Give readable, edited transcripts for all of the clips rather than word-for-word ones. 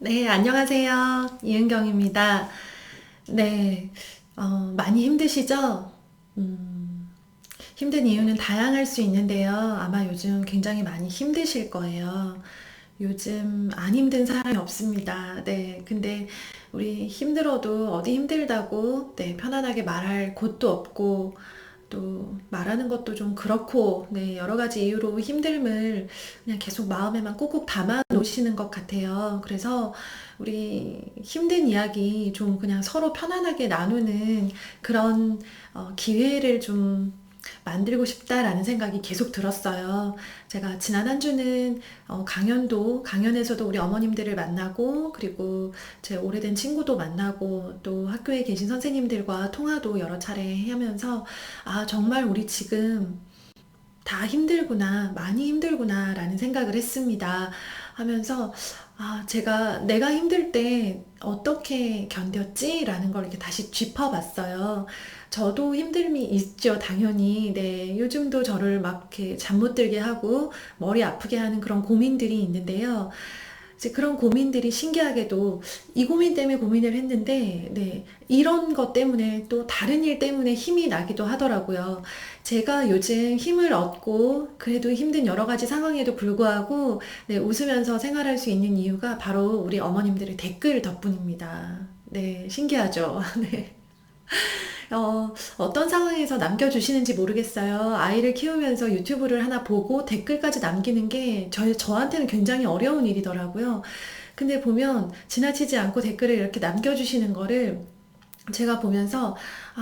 네, 안녕하세요. 이은경입니다. 네, 많이 힘드시죠? 음, 힘든 이유는 다양할 수 있는데요. 아마 요즘 굉장히 많이 힘드실 거예요. 요즘 안 힘든 사람이 없습니다. 네, 근데 우리 힘들어도 어디 힘들다고, 네, 편안하게 말할 곳도 없고, 또 말하는 것도 좀 그렇고, 네, 여러 가지 이유로 힘듦을 그냥 계속 마음에만 꾹꾹 담아 놓으시는 것 같아요. 그래서 우리 힘든 이야기 좀 그냥 서로 편안하게 나누는 그런 기회를 좀 만들고 싶다라는 생각이 계속 들었어요. 제가 지난 한 주는 강연에서도 우리 어머님들을 만나고, 그리고 제 오래된 친구도 만나고, 또 학교에 계신 선생님들과 통화도 여러 차례 하면서, 아, 정말 우리 지금 다 힘들구나, 많이 힘들구나라는 생각을 했습니다. 하면서, 아, 내가 힘들 때 어떻게 견뎠지? 라는 걸 이렇게 다시 짚어봤어요. 저도 힘듦이 있죠, 당연히. 네, 요즘도 저를 막 이렇게 잠 못 들게 하고 머리 아프게 하는 그런 고민들이 있는데요. 이제 그런 고민들이 신기하게도 이 고민 때문에 고민을 했는데, 네, 이런 것 때문에 또 다른 일 때문에 힘이 나기도 하더라고요. 제가 요즘 힘을 얻고 그래도 힘든 여러 가지 상황에도 불구하고 네, 웃으면서 생활할 수 있는 이유가 바로 우리 어머님들의 댓글 덕분입니다. 네, 신기하죠? 네. 어떤 상황에서 남겨주시는지 모르겠어요. 아이를 키우면서 유튜브를 하나 보고 댓글까지 남기는 게 저한테는 굉장히 어려운 일이더라고요. 근데 보면 지나치지 않고 댓글을 이렇게 남겨주시는 거를 제가 보면서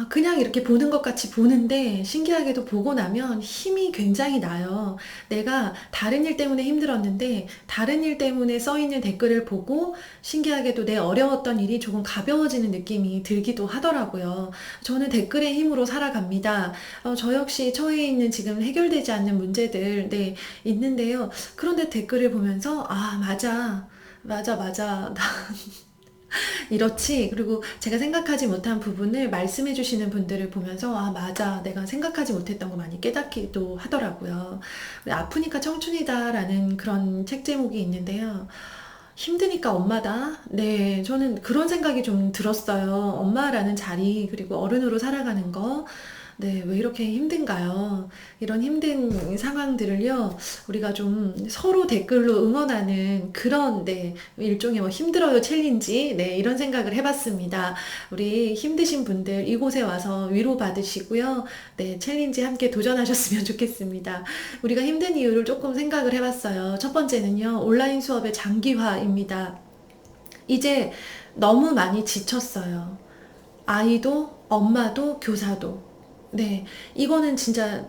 그냥 이렇게 보는 것 같이 보는데 신기하게도 보고 나면 힘이 굉장히 나요. 내가 다른 일 때문에 힘들었는데 다른 일 때문에 써 있는 댓글을 보고 신기하게도 내 어려웠던 일이 조금 가벼워지는 느낌이 들기도 하더라고요. 저는 댓글의 힘으로 살아갑니다. 저 역시 처해 있는 지금 해결되지 않는 문제들, 네, 있는데요. 그런데 댓글을 보면서, 맞아. 맞아, 맞아. 이렇지. 그리고 제가 생각하지 못한 부분을 말씀해 주시는 분들을 보면서, 맞아. 내가 생각하지 못했던 거 많이 깨닫기도 하더라고요. 아프니까 청춘이다라는 그런 책 제목이 있는데요. 힘드니까 엄마다. 네, 저는 그런 생각이 좀 들었어요. 엄마라는 자리, 그리고 어른으로 살아가는 거. 네, 왜 이렇게 힘든가요? 이런 힘든 상황들을요, 우리가 좀 서로 댓글로 응원하는 그런, 네, 일종의 뭐 힘들어요 챌린지, 네, 이런 생각을 해봤습니다. 우리 힘드신 분들 이곳에 와서 위로받으시고요, 네, 챌린지 함께 도전하셨으면 좋겠습니다. 우리가 힘든 이유를 조금 생각을 해봤어요. 첫 번째는요, 온라인 수업의 장기화입니다. 이제 너무 많이 지쳤어요. 아이도, 엄마도, 교사도. 네, 이거는 진짜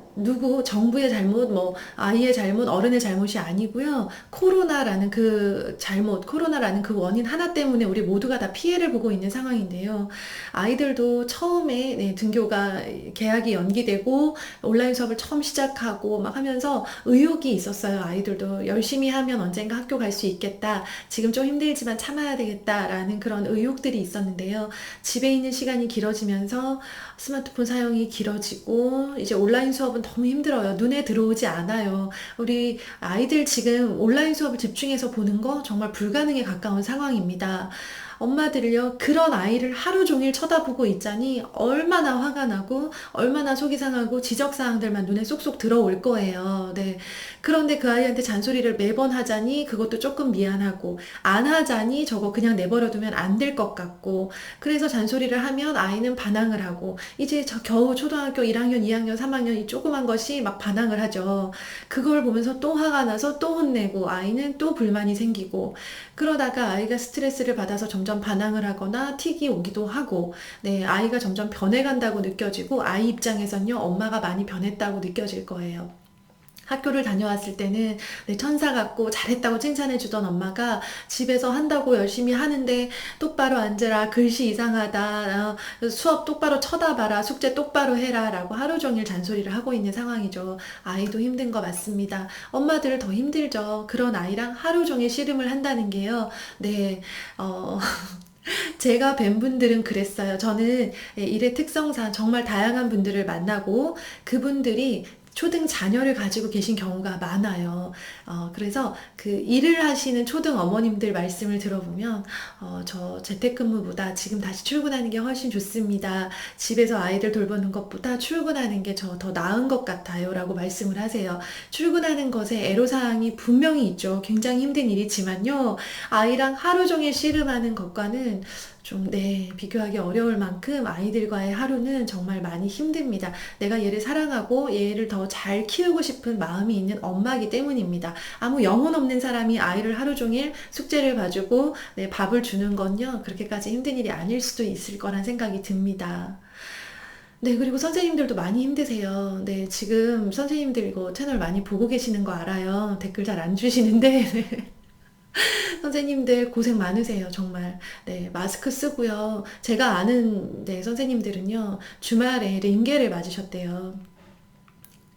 정부의 잘못, 뭐, 아이의 잘못, 어른의 잘못이 아니고요. 코로나라는 그 원인 하나 때문에 우리 모두가 다 피해를 보고 있는 상황인데요. 아이들도 처음에, 네, 등교가, 개학이 연기되고, 온라인 수업을 처음 시작하고 막 하면서 의욕이 있었어요. 아이들도 열심히 하면 언젠가 학교 갈 수 있겠다. 지금 좀 힘들지만 참아야 되겠다라는 그런 의욕들이 있었는데요. 집에 있는 시간이 길어지면서 스마트폰 사용이 길어지고 이제 온라인 수업은 너무 힘들어요. 눈에 들어오지 않아요. 우리 아이들 지금 온라인 수업을 집중해서 보는 거 정말 불가능에 가까운 상황입니다. 엄마들을요, 그런 아이를 하루 종일 쳐다보고 있자니 얼마나 화가 나고 얼마나 속이 상하고 지적사항들만 눈에 쏙쏙 들어올 거예요. 네. 그런데 그 아이한테 잔소리를 매번 하자니 그것도 조금 미안하고 안 하자니 저거 그냥 내버려두면 안 될 것 같고 그래서 잔소리를 하면 아이는 반항을 하고 이제 저 겨우 초등학교 1학년, 2학년, 3학년 이 조그만 것이 막 반항을 하죠. 그걸 보면서 또 화가 나서 또 혼내고 아이는 또 불만이 생기고 그러다가 아이가 스트레스를 받아서 점점 반항을 하거나 틱이 오기도 하고 네, 아이가 점점 변해간다고 느껴지고 아이 입장에선요, 엄마가 많이 변했다고 느껴질 거예요. 학교를 다녀왔을 때는 내 천사 같고 잘했다고 칭찬해주던 엄마가 집에서 한다고 열심히 하는데 똑바로 앉으라, 글씨 이상하다, 수업 똑바로 쳐다봐라, 숙제 똑바로 해라 라고 하루 종일 잔소리를 하고 있는 상황이죠. 아이도 힘든 거 맞습니다. 엄마들 더 힘들죠. 그런 아이랑 하루 종일 씨름을 한다는 게요. 네, 제가 뵌 분들은 그랬어요. 저는 일의 특성상 정말 다양한 분들을 만나고 그분들이 초등 자녀를 가지고 계신 경우가 많아요. 그래서 그 일을 하시는 초등 어머님들 말씀을 들어보면, 저 재택근무보다 지금 다시 출근하는 게 훨씬 좋습니다. 집에서 아이들 돌보는 것보다 출근하는 게 저 더 나은 것 같아요. 라고 말씀을 하세요. 출근하는 것에 애로사항이 분명히 있죠. 굉장히 힘든 일이지만요. 아이랑 하루 종일 씨름하는 것과는 좀, 네, 비교하기 어려울 만큼 아이들과의 하루는 정말 많이 힘듭니다. 내가 얘를 사랑하고 얘를 더 잘 키우고 싶은 마음이 있는 엄마이기 때문입니다. 아무 영혼 없는 사람이 아이를 하루 종일 숙제를 봐주고, 네, 밥을 주는 건요, 그렇게까지 힘든 일이 아닐 수도 있을 거란 생각이 듭니다. 네, 그리고 선생님들도 많이 힘드세요. 네, 지금 선생님들 이거 채널 많이 보고 계시는 거 알아요. 댓글 잘 안 주시는데. 선생님들 고생 많으세요, 정말. 네, 마스크 쓰고요. 제가 아는, 네, 선생님들은요, 주말에 링게를 맞으셨대요.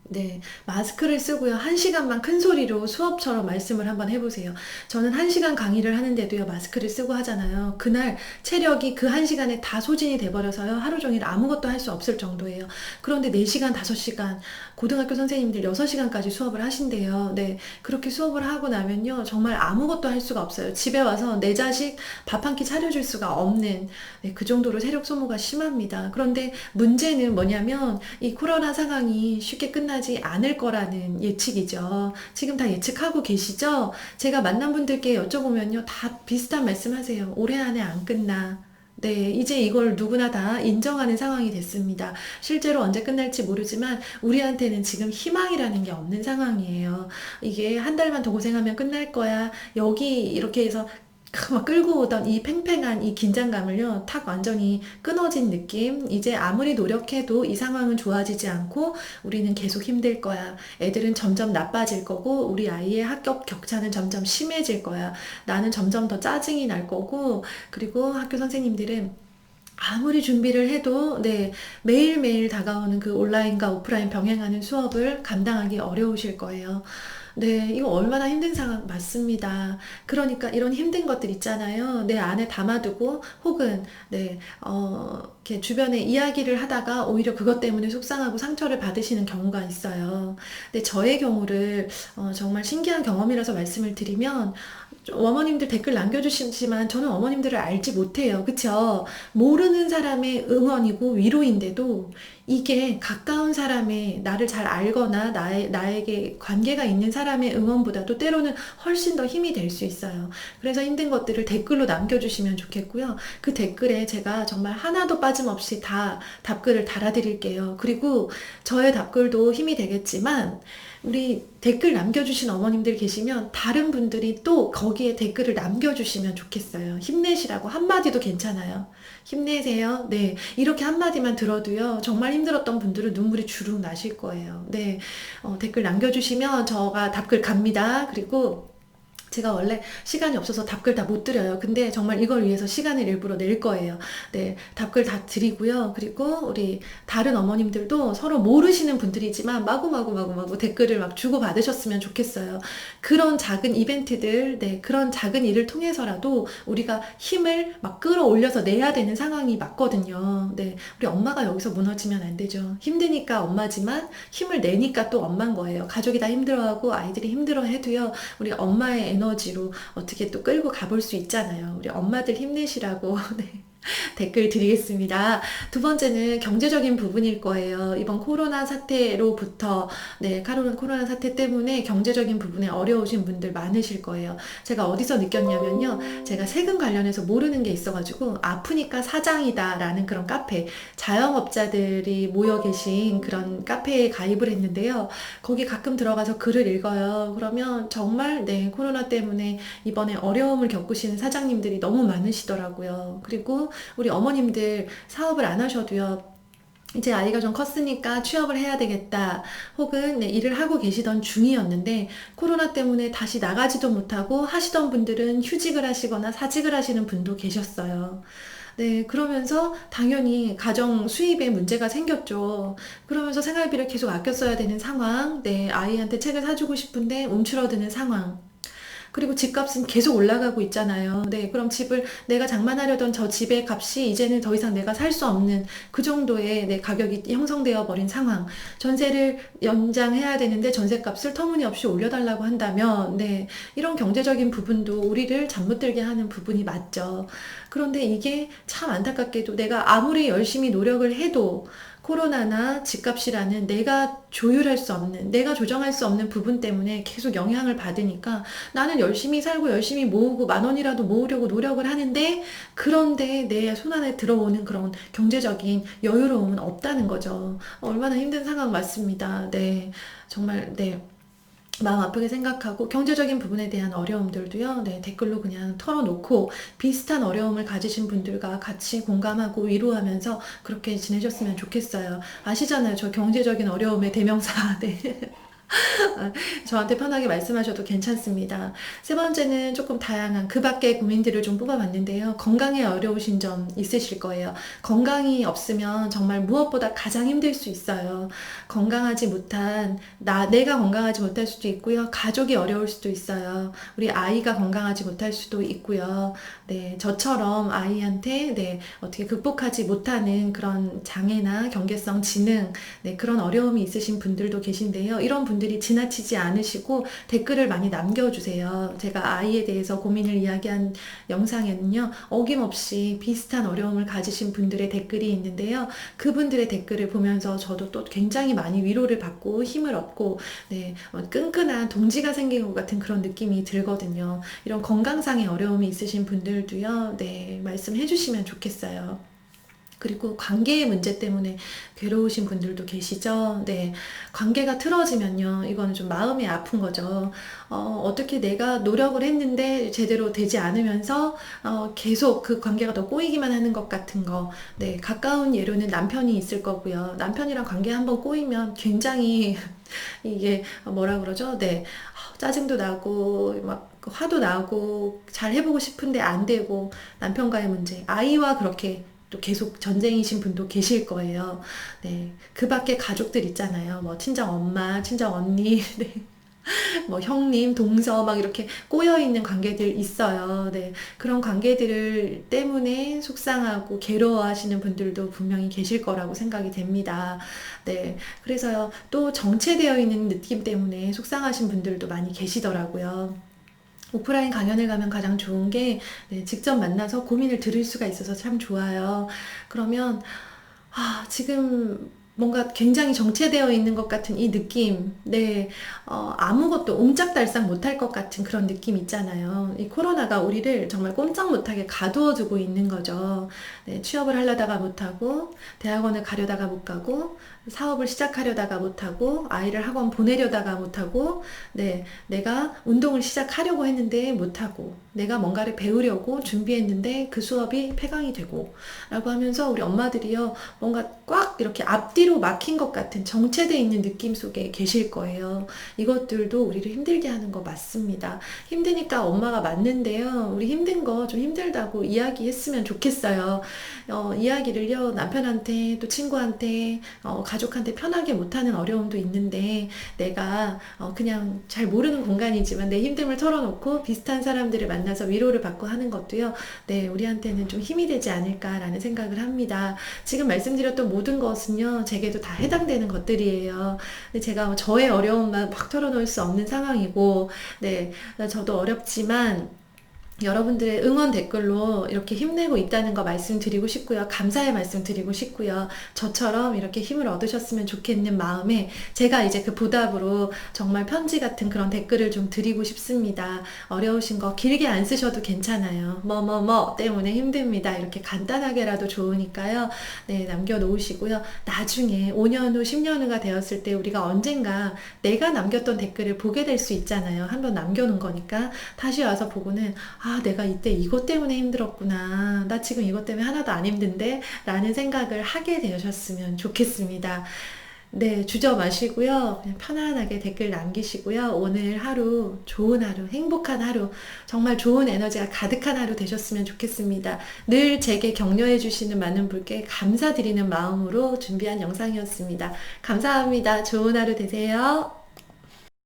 네, 마스크를 쓰고요. 한 시간만 큰 소리로 수업처럼 말씀을 한번 해보세요. 저는 한 시간 강의를 하는데도요, 마스크를 쓰고 하잖아요. 그날 체력이 그 한 시간에 다 소진이 돼버려서요, 하루 종일 아무것도 할 수 없을 정도예요. 그런데 4시간, 5시간, 고등학교 선생님들 6시간까지 수업을 하신대요. 네, 그렇게 수업을 하고 나면요, 정말 아무것도 할 수가 없어요. 집에 와서 내 자식 밥 한 끼 차려줄 수가 없는, 네, 그 정도로 체력 소모가 심합니다. 그런데 문제는 뭐냐면, 이 코로나 상황이 쉽게 끝나지 않을 거라는 예측이죠. 지금 다 예측하고 계시죠? 제가 만난 분들께 여쭤보면요, 다 비슷한 말씀 하세요. 올해 안에 안 끝나. 네, 이제 이걸 누구나 다 인정하는 상황이 됐습니다. 실제로 언제 끝날지 모르지만 우리한테는 지금 희망이라는 게 없는 상황이에요. 이게 한 달만 더 고생하면 끝날 거야. 여기 이렇게 해서 막 끌고 오던 이 팽팽한 이 긴장감을요, 탁 완전히 끊어진 느낌. 이제 아무리 노력해도 이 상황은 좋아지지 않고 우리는 계속 힘들 거야. 애들은 점점 나빠질 거고 우리 아이의 학업 격차는 점점 심해질 거야. 나는 점점 더 짜증이 날 거고, 그리고 학교 선생님들은 아무리 준비를 해도, 네, 매일매일 다가오는 그 온라인과 오프라인 병행하는 수업을 감당하기 어려우실 거예요. 네, 이거 얼마나 힘든 상황 맞습니다. 그러니까 이런 힘든 것들 있잖아요. 내 안에 담아두고 혹은, 네, 이렇게 주변에 이야기를 하다가 오히려 그것 때문에 속상하고 상처를 받으시는 경우가 있어요. 근데 저의 경우를 정말 신기한 경험이라서 말씀을 드리면, 어머님들 댓글 남겨주시지만 저는 어머님들을 알지 못해요. 그쵸? 모르는 사람의 응원이고 위로인데도 이게 가까운 사람의, 나를 잘 알거나 나에게 관계가 있는 사람의 응원보다도 때로는 훨씬 더 힘이 될 수 있어요. 그래서 힘든 것들을 댓글로 남겨주시면 좋겠고요. 그 댓글에 제가 정말 하나도 빠짐없이 다 답글을 달아드릴게요. 그리고 저의 답글도 힘이 되겠지만 우리 댓글 남겨주신 어머님들 계시면 다른 분들이 또 거기에 댓글을 남겨주시면 좋겠어요. 힘내시라고 한마디도 괜찮아요. 힘내세요. 네, 이렇게 한마디만 들어도요, 정말 힘들었던 분들은 눈물이 주룩 나실 거예요. 네, 댓글 남겨주시면 저가 답글 갑니다. 그리고 제가 원래 시간이 없어서 답글 다 못 드려요. 근데 정말 이걸 위해서 시간을 일부러 낼 거예요. 네, 답글 다 드리고요. 그리고 우리 다른 어머님들도 서로 모르시는 분들이지만 마구마구 댓글을 막 주고 받으셨으면 좋겠어요. 그런 작은 이벤트들, 네, 그런 작은 일을 통해서라도 우리가 힘을 막 끌어올려서 내야 되는 상황이 맞거든요. 네, 우리 엄마가 여기서 무너지면 안 되죠. 힘드니까 엄마지만 힘을 내니까 또 엄마인 거예요. 가족이 다 힘들어하고 아이들이 힘들어해도요, 우리 엄마의 에너지로 어떻게 또 끌고 가볼 수 있잖아요. 우리 엄마들 힘내시라고 네, 댓글 드리겠습니다. 두 번째는 경제적인 부분일 거예요. 이번 코로나 사태로부터, 네, 코로나 사태 때문에 경제적인 부분에 어려우신 분들 많으실 거예요. 제가 어디서 느꼈냐면요, 제가 세금 관련해서 모르는 게 있어가지고 아프니까 사장이다 라는 그런 카페, 자영업자들이 모여 계신 그런 카페에 가입을 했는데요. 거기 가끔 들어가서 글을 읽어요. 그러면 정말, 네, 코로나 때문에 이번에 어려움을 겪으시는 사장님들이 너무 많으시더라고요. 그리고 우리 어머님들 사업을 안 하셔도요, 이제 아이가 좀 컸으니까 취업을 해야 되겠다, 혹은 네, 일을 하고 계시던 중이었는데 코로나 때문에 다시 나가지도 못하고 하시던 분들은 휴직을 하시거나 사직을 하시는 분도 계셨어요. 네, 그러면서 당연히 가정 수입에 문제가 생겼죠. 그러면서 생활비를 계속 아껴 써야 되는 상황, 네, 아이한테 책을 사주고 싶은데 움츠러드는 상황. 그리고 집값은 계속 올라가고 있잖아요. 네, 그럼 집을 내가 장만하려던 저 집의 값이 이제는 더 이상 내가 살 수 없는 그 정도의 네, 가격이 형성되어 버린 상황. 전세를 연장해야 되는데 전세값을 터무니없이 올려달라고 한다면, 네, 이런 경제적인 부분도 우리를 잠 못 들게 하는 부분이 맞죠. 그런데 이게 참 안타깝게도 내가 아무리 열심히 노력을 해도 코로나나 집값이라는 내가 조율할 수 없는, 내가 조정할 수 없는 부분 때문에 계속 영향을 받으니까 나는 열심히 살고 열심히 모으고 10,000원이라도 모으려고 노력을 하는데, 그런데 내 손안에 들어오는 그런 경제적인 여유로움은 없다는 거죠. 얼마나 힘든 상황 맞습니다. 네. 정말, 네. 마음 아프게 생각하고 경제적인 부분에 대한 어려움들도요, 네, 댓글로 그냥 털어놓고 비슷한 어려움을 가지신 분들과 같이 공감하고 위로하면서 그렇게 지내셨으면 좋겠어요. 아시잖아요. 저 경제적인 어려움의 대명사. 네. 저한테 편하게 말씀하셔도 괜찮습니다. 세 번째는 조금 다양한 그 밖의 고민들을 좀 뽑아봤는데요. 건강에 어려우신 점 있으실 거예요. 건강이 없으면 정말 무엇보다 가장 힘들 수 있어요. 건강하지 못한, 내가 건강하지 못할 수도 있고요. 가족이 어려울 수도 있어요. 우리 아이가 건강하지 못할 수도 있고요. 네, 저처럼 아이한테, 네, 어떻게 극복하지 못하는 그런 장애나 경계성 지능, 네, 그런 어려움이 있으신 분들도 계신데요. 이런 분들이 지나치지 않으시고 댓글을 많이 남겨주세요. 제가 아이에 대해서 고민을 이야기한 영상에는요, 어김없이 비슷한 어려움을 가지신 분들의 댓글이 있는데요. 그분들의 댓글을 보면서 저도 또 굉장히 많이 위로를 받고 힘을 얻고, 네, 끈끈한 동지가 생긴 것 같은 그런 느낌이 들거든요. 이런 건강상의 어려움이 있으신 분들도요, 네, 말씀해 주시면 좋겠어요. 그리고 관계의 문제 때문에 괴로우신 분들도 계시죠. 네. 관계가 틀어지면요, 이거는 좀 마음이 아픈 거죠. 어떻게 내가 노력을 했는데 제대로 되지 않으면서, 계속 그 관계가 더 꼬이기만 하는 것 같은 거. 네. 가까운 예로는 남편이 있을 거고요. 남편이랑 관계 한번 꼬이면 굉장히, 이게 뭐라 그러죠? 네. 짜증도 나고, 막, 화도 나고, 잘 해보고 싶은데 안 되고, 남편과의 문제, 아이와 그렇게 또 계속 전쟁이신 분도 계실 거예요. 네. 그 밖에 가족들 있잖아요. 뭐, 친정 엄마, 친정 언니, 네. 뭐, 형님, 동서, 막 이렇게 꼬여있는 관계들 있어요. 네. 그런 관계들을 때문에 속상하고 괴로워하시는 분들도 분명히 계실 거라고 생각이 됩니다. 네. 그래서요, 또 정체되어 있는 느낌 때문에 속상하신 분들도 많이 계시더라고요. 오프라인 강연을 가면 가장 좋은 게, 네, 직접 만나서 고민을 들을 수가 있어서 참 좋아요. 그러면 지금 뭔가 굉장히 정체되어 있는 것 같은 이 느낌, 네, 아무것도 옴짝달싹 못할 것 같은 그런 느낌 있잖아요. 이 코로나가 우리를 정말 꼼짝 못하게 가두어두고 있는 거죠. 네, 취업을 하려다가 못하고, 대학원을 가려다가 못 가고, 사업을 시작하려다가 못하고, 아이를 학원 보내려다가 못하고, 네, 내가 운동을 시작하려고 했는데 못하고, 내가 뭔가를 배우려고 준비했는데 그 수업이 폐강이 되고, 라고 하면서 우리 엄마들이요, 뭔가 꽉 이렇게 앞뒤로 막힌 것 같은 정체되어 있는 느낌 속에 계실 거예요. 이것들도 우리를 힘들게 하는 거 맞습니다. 힘드니까 엄마가 맞는데요. 우리 힘든 거 좀 힘들다고 이야기했으면 좋겠어요. 이야기를요, 남편한테 또 친구한테, 가족한테 편하게 못하는 어려움도 있는데, 내가 그냥 잘 모르는 공간이지만 내 힘듦을 털어놓고 비슷한 사람들을 만나서 위로를 받고 하는 것도요, 네, 우리한테는 좀 힘이 되지 않을까라는 생각을 합니다. 지금 말씀드렸던 모든 것은요, 제게도 다 해당되는 것들이에요. 근데 제가 저의 어려움만 막 털어놓을 수 없는 상황이고, 네, 저도 어렵지만, 여러분들의 응원 댓글로 이렇게 힘내고 있다는 거 말씀드리고 싶고요. 감사의 말씀 드리고 싶고요. 저처럼 이렇게 힘을 얻으셨으면 좋겠는 마음에 제가 이제 그 보답으로 정말 편지 같은 그런 댓글을 좀 드리고 싶습니다. 어려우신 거 길게 안 쓰셔도 괜찮아요. 뭐뭐뭐 때문에 힘듭니다. 이렇게 간단하게라도 좋으니까요. 네, 남겨놓으시고요. 나중에 5년 후, 10년 후가 되었을 때 우리가 언젠가 내가 남겼던 댓글을 보게 될 수 있잖아요. 한번 남겨놓은 거니까 다시 와서 보고는 내가 이때 이것 때문에 힘들었구나. 나 지금 이것 때문에 하나도 안 힘든데? 라는 생각을 하게 되셨으면 좋겠습니다. 네, 주저 마시고요. 그냥 편안하게 댓글 남기시고요. 오늘 하루, 좋은 하루, 행복한 하루, 정말 좋은 에너지가 가득한 하루 되셨으면 좋겠습니다. 늘 제게 격려해주시는 많은 분께 감사드리는 마음으로 준비한 영상이었습니다. 감사합니다. 좋은 하루 되세요.